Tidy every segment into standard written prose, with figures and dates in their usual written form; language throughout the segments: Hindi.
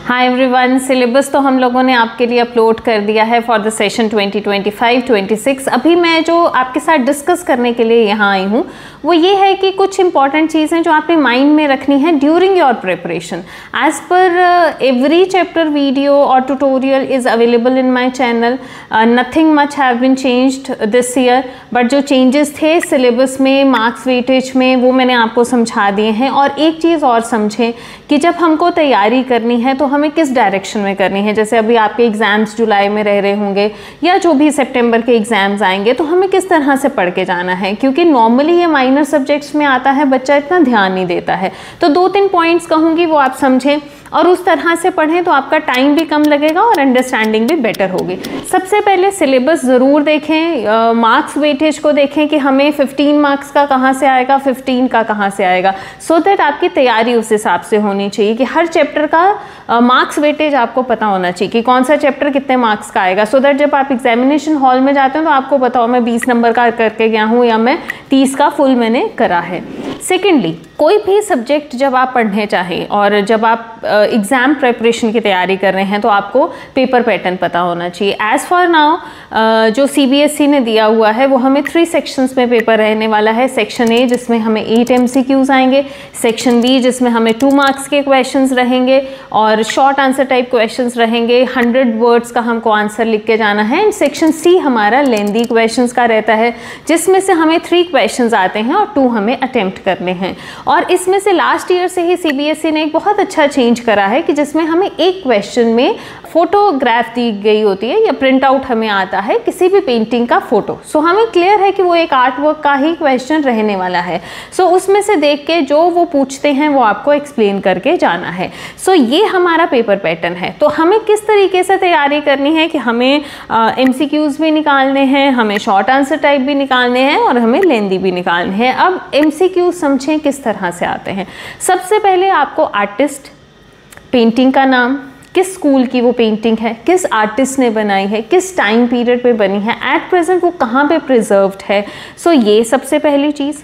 हाय एवरीवन, सिलेबस तो हम लोगों ने आपके लिए अपलोड कर दिया है फॉर द सेशन 2025-26। अभी मैं जो आपके साथ डिस्कस करने के लिए यहाँ आई हूँ वो ये है कि कुछ इंपॉर्टेंट चीज़ें जो आपने माइंड में रखनी है during your preparation. As per every chapter video और tutorial is available in my channel. Nothing much have been changed this year, but जो चेंजेस थे सिलेबस में, मार्क्स वेटेज में, वो मैंने आपको समझा दिए हैं। और एक चीज़ और समझें कि जब हमको तैयारी करनी है तो हमें किस डायरेक्शन में करनी है। जैसे अभी आपके एग्ज़ाम्स जुलाई में रह रहे होंगे या जो भी सितंबर के एग्ज़ाम्स आएंगे, तो हमें किस तरह से पढ़ के जाना है, क्योंकि नॉर्मली ये माइनर सब्जेक्ट्स में आता है, बच्चा इतना ध्यान नहीं देता है। तो 2-3 पॉइंट्स कहूँगी, वो आप समझें और उस तरह से पढ़ें तो आपका टाइम भी कम लगेगा और अंडरस्टैंडिंग भी बेटर होगी। सबसे पहले सिलेबस ज़रूर देखें, मार्क्स वेटेज को देखें कि हमें 15 मार्क्स का कहाँ से आएगा, 15 का कहाँ से आएगा, सो दैट आपकी तैयारी उस हिसाब से होनी चाहिए कि हर चैप्टर का मार्क्स वेटेज आपको पता होना चाहिए कि कौन सा चैप्टर कितने मार्क्स का आएगा, सो दैट जब आप एग्जामिनेशन हॉल में जाते हैं तो आपको पता हो मैं 20 नंबर का करके गया हूँ या मैं 30 का फुल मैंने करा है। सेकेंडली, कोई भी सब्जेक्ट जब आप पढ़ने चाहें और जब आप एग्ज़ाम प्रिपरेशन की तैयारी कर रहे हैं तो आपको पेपर पैटर्न पता होना चाहिए। एज़ फॉर नाउ जो CBSE ने दिया हुआ है वो हमें 3 सेक्शंस में पेपर रहने वाला है। सेक्शन A जिसमें हमें 8 MCQs आएंगे, सेक्शन B जिसमें हमें 2 मार्क्स के क्वेश्चंस रहेंगे और शॉर्ट आंसर टाइप क्वेश्चंस रहेंगे, 100 वर्ड्स का हमको आंसर लिख के जाना है। एंड सेक्शन C हमारा लेंदी क्वेश्चंस का रहता है, जिसमें से हमें 3 क्वेश्चंस आते हैं और 2 हमें अटेम्प्ट करने हैं। और इसमें से लास्ट ईयर से ही CBSE ने एक बहुत अच्छा चेंज करा है कि जिसमें हमें एक क्वेश्चन में फोटोग्राफ दी गई होती है या प्रिंट आउट हमें आता है किसी भी पेंटिंग का फोटो। सो हमें क्लियर है कि वो एक आर्ट वर्क का ही क्वेश्चन रहने वाला है। सो उसमें से देख के जो वो पूछते हैं वो आपको एक्सप्लेन करके जाना है। सो ये हमारा पेपर पैटर्न है। तो हमें किस तरीके से तैयारी करनी है कि हमें MCQs भी निकालने हैं, हमें शॉर्ट आंसर टाइप भी निकालने हैं और हमें लेंदी भी निकालने हैं। अब MCQs समझें किस तरह से आते हैं। सबसे पहले आपको आर्टिस्ट, पेंटिंग का नाम, किस स्कूल की वो पेंटिंग है, किस आर्टिस्ट ने बनाई है, किस टाइम पीरियड पे बनी है, एट प्रेजेंट वो कहाँ पे प्रिजर्व्ड है। सो ये सबसे पहली चीज़।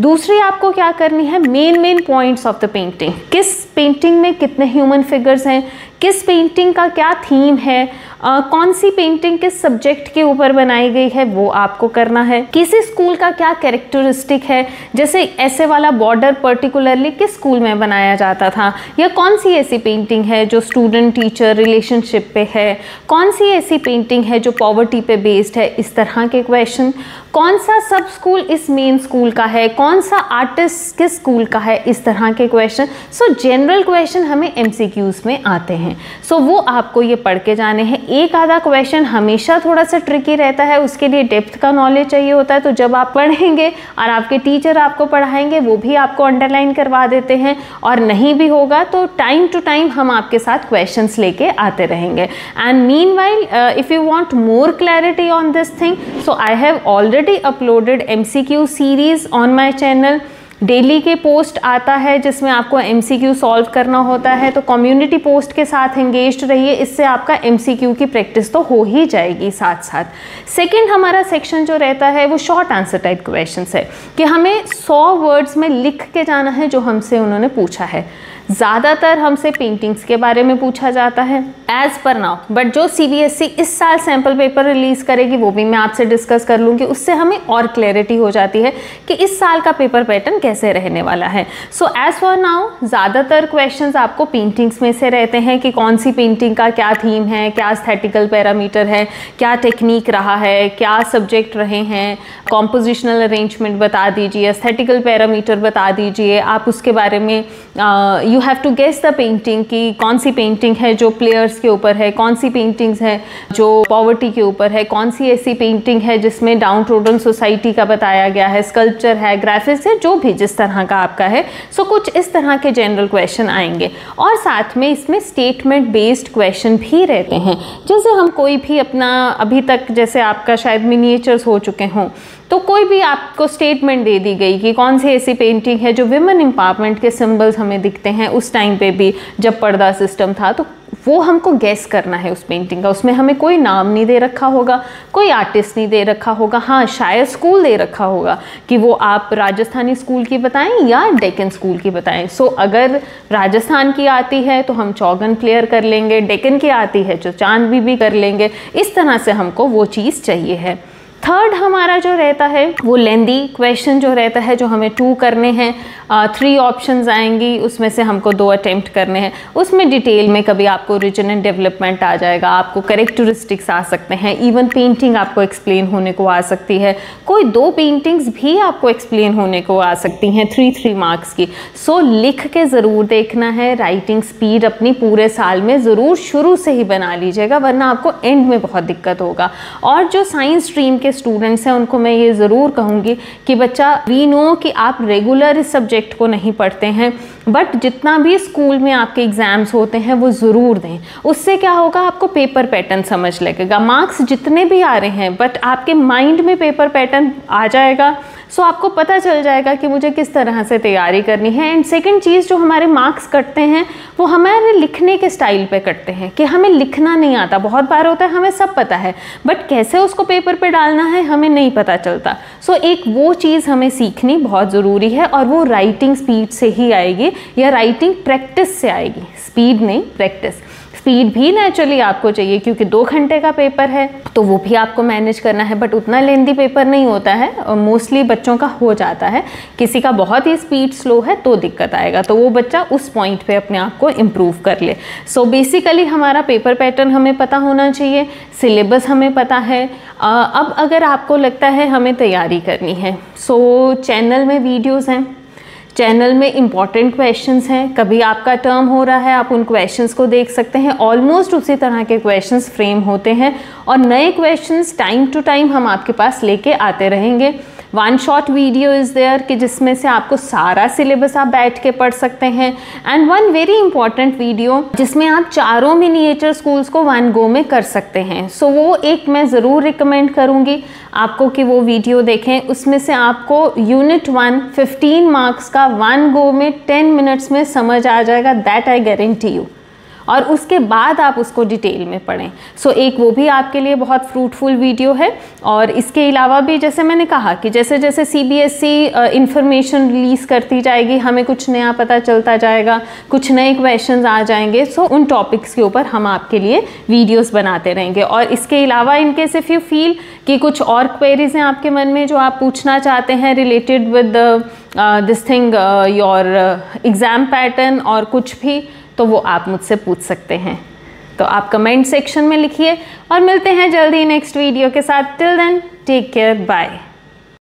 दूसरी आपको क्या करनी है, main points of the painting. किस पेंटिंग में कितने ह्यूमन फिगर्स हैं, किस पेंटिंग का क्या थीम है, कौन सी पेंटिंग किस सब्जेक्ट के ऊपर बनाई गई है, वो आपको करना है। किसी स्कूल का क्या कैरेक्टरिस्टिक है, जैसे ऐसे वाला बॉर्डर पर्टिकुलरली किस स्कूल में बनाया जाता था, या कौन सी ऐसी पेंटिंग है जो स्टूडेंट टीचर रिलेशनशिप पे है, कौन सी ऐसी पेंटिंग है जो पॉवर्टी पे बेस्ड है, इस तरह के क्वेश्चन। कौन सा सब स्कूल इस मेन स्कूल का है, कौन सा आर्टिस्ट किस स्कूल का है, इस तरह के क्वेश्चन। सो जनरल क्वेश्चन हमें MCQs में आते हैं। सो वो आपको ये पढ़ के जाने हैं। एक आधा क्वेश्चन हमेशा थोड़ा सा ट्रिकी रहता है, उसके लिए डेप्थ का नॉलेज चाहिए होता है। तो जब आप पढ़ेंगे और आपके टीचर आपको पढ़ाएंगे वो भी आपको अंडरलाइन करवा देते हैं, और नहीं भी होगा तो टाइम टू टाइम हम आपके साथ क्वेश्चंस लेके आते रहेंगे। And meanwhile if you want more clarity on this thing, so I have already uploaded MCQ series on my channel. Daily के पोस्ट आता है जिसमें आपको MCQ सॉल्व करना होता है, तो कम्युनिटी पोस्ट के साथ एंगेज्ड रहिए, इससे आपका MCQ की प्रैक्टिस तो हो ही जाएगी साथ साथ। सेकंड हमारा सेक्शन जो रहता है वो शॉर्ट आंसर टाइप क्वेश्चंस है कि हमें 100 वर्ड्स में लिख के जाना है जो हमसे उन्होंने पूछा है। ज़्यादातर हमसे पेंटिंग्स के बारे में पूछा जाता है एज़ पर नाउ, बट जो CBSE इस साल सैम्पल पेपर रिलीज़ करेगी वो भी मैं आपसे डिस्कस कर लूँगी, उससे हमें और क्लैरिटी हो जाती है कि इस साल का पेपर पैटर्न कैसे रहने वाला है। सो एज़ फॉर नाउ ज़्यादातर क्वेश्चंस आपको पेंटिंग्स में से रहते हैं कि कौन सी पेंटिंग का क्या थीम है, क्या एस्थेटिकल पैरामीटर है, क्या टेक्निक रहा है, क्या सब्जेक्ट रहे हैं, कॉम्पोजिशनल अरेंजमेंट बता दीजिए, एस्थेटिकल पैरामीटर बता दीजिए। आप उसके बारे में you have to guess the painting कि कौन सी पेंटिंग है जो प्लेयर्स के ऊपर है, कौन सी पेंटिंग्स है जो पॉवर्टी के ऊपर है, कौन सी ऐसी पेंटिंग है जिसमें डाउन ट्रोडन सोसाइटी का बताया गया है, स्कल्पचर है, ग्राफिक्स है, जो भी जिस तरह का आपका है। सो कुछ इस तरह के जनरल क्वेश्चन आएंगे और साथ में इसमें स्टेटमेंट बेस्ड क्वेश्चन भी रहते हैं। जैसे हम कोई भी अपना, अभी तक जैसे आपका शायद मिनिएचर्स हो चुके हों, तो कोई भी आपको स्टेटमेंट दे दी गई कि कौन सी ऐसी पेंटिंग है जो विमेन एम्पावरमेंट के सिंबल्स हमें दिखते हैं उस टाइम पे भी जब पर्दा सिस्टम था, तो वो हमको गैस करना है उस पेंटिंग का। उसमें हमें कोई नाम नहीं दे रखा होगा, कोई आर्टिस्ट नहीं दे रखा होगा, हाँ शायद स्कूल दे रखा होगा कि वो आप राजस्थानी स्कूल की बताएं या डेक्कन स्कूल की बताएं। सो अगर राजस्थान की आती है तो हम चौगन प्लेयर कर लेंगे, डेक्कन की आती है तो चांद बीबी कर लेंगे। इस तरह से हमको वो चीज़ चाहिए है। थर्ड हमारा जो रहता है वो लेंदी क्वेश्चन जो रहता है, जो हमें 2 करने हैं, 3 ऑप्शंस आएंगी, उसमें से हमको 2 अटेम्प्ट करने हैं। उसमें डिटेल में कभी आपको रीजन एंड डेवलपमेंट आ जाएगा, आपको कैरेक्टरिस्टिक्स आ सकते हैं, इवन पेंटिंग आपको एक्सप्लेन होने को आ सकती है, कोई 2 पेंटिंग्स भी आपको एक्सप्लेन होने को आ सकती हैं 3 मार्क्स की। सो लिख के ज़रूर देखना है। राइटिंग स्पीड अपनी पूरे साल में ज़रूर शुरू से ही बना लीजिएगा, वरना आपको एंड में बहुत दिक्कत होगा। और जो साइंस स्ट्रीम के स्टूडेंट्स हैं उनको मैं ये ज़रूर कहूँगी कि बच्चा, वी नो कि आप रेगुलर इस सब्जेक्ट को नहीं पढ़ते हैं, बट जितना भी स्कूल में आपके एग्ज़ाम्स होते हैं वो ज़रूर दें। उससे क्या होगा, आपको पेपर पैटर्न समझ लगेगा। मार्क्स जितने भी आ रहे हैं बट आपके माइंड में पेपर पैटर्न आ जाएगा। सो आपको पता चल जाएगा कि मुझे किस तरह से तैयारी करनी है। एंड सेकंड चीज़, जो हमारे मार्क्स कटते हैं वो हमारे लिखने के स्टाइल पे कटते हैं कि हमें लिखना नहीं आता। बहुत बार होता है हमें सब पता है बट कैसे उसको पेपर पे डालना है हमें नहीं पता चलता। सो एक वो चीज़ हमें सीखनी बहुत ज़रूरी है और वो राइटिंग स्पीड से ही आएगी या राइटिंग प्रैक्टिस से आएगी। स्पीड नहीं, प्रैक्टिस। स्पीड भी नेचुरली आपको चाहिए क्योंकि 2 घंटे का पेपर है तो वो भी आपको मैनेज करना है, बट उतना लेंदी पेपर नहीं होता है। मोस्टली बच्चों का हो जाता है, किसी का बहुत ही स्पीड स्लो है तो दिक्कत आएगा, तो वो बच्चा उस पॉइंट पे अपने आप को इम्प्रूव कर ले। सो बेसिकली हमारा पेपर पैटर्न हमें पता होना चाहिए, सिलेबस हमें पता है। अब अगर आपको लगता है हमें तैयारी करनी है, सो चैनल में वीडियोज़ हैं, चैनल में इम्पॉर्टेंट क्वेश्चंस हैं। कभी आपका टर्म हो रहा है, आप उन क्वेश्चंस को देख सकते हैं। ऑलमोस्ट उसी तरह के क्वेश्चंस फ्रेम होते हैं और नए क्वेश्चंस टाइम टू टाइम हम आपके पास लेके आते रहेंगे। 1 शॉट वीडियो इज़ देयर कि जिसमें से आपको सारा सिलेबस आप बैठ के पढ़ सकते हैं। एंड 1 वेरी इंपॉर्टेंट वीडियो जिसमें आप 4 मिनिएचर स्कूल्स को 1 गो में कर सकते हैं। सो वो एक मैं ज़रूर रिकमेंड करूँगी आपको कि वो वीडियो देखें। उसमें से आपको यूनिट 1 15 मार्क्स का 1 गो में 10 मिनट्स में समझ आ जाएगा, दैट आई गारंटी यू। और उसके बाद आप उसको डिटेल में पढ़ें। सो एक वो भी आपके लिए बहुत फ्रूटफुल वीडियो है। और इसके अलावा भी जैसे मैंने कहा कि जैसे जैसे CBSE इंफॉर्मेशन रिलीज़ करती जाएगी, हमें कुछ नया पता चलता जाएगा, कुछ नए क्वेश्चंस आ जाएंगे। सो उन टॉपिक्स के ऊपर हम आपके लिए वीडियोस बनाते रहेंगे। और इसके अलावा in case if you feel कि कुछ और क्वेरीज हैं आपके मन में जो आप पूछना चाहते हैं related with this thing, your exam pattern और कुछ भी, तो वो आप मुझसे पूछ सकते हैं। तो आप कमेंट सेक्शन में लिखिए और मिलते हैं जल्दी नेक्स्ट वीडियो के साथ। Till then take care, bye.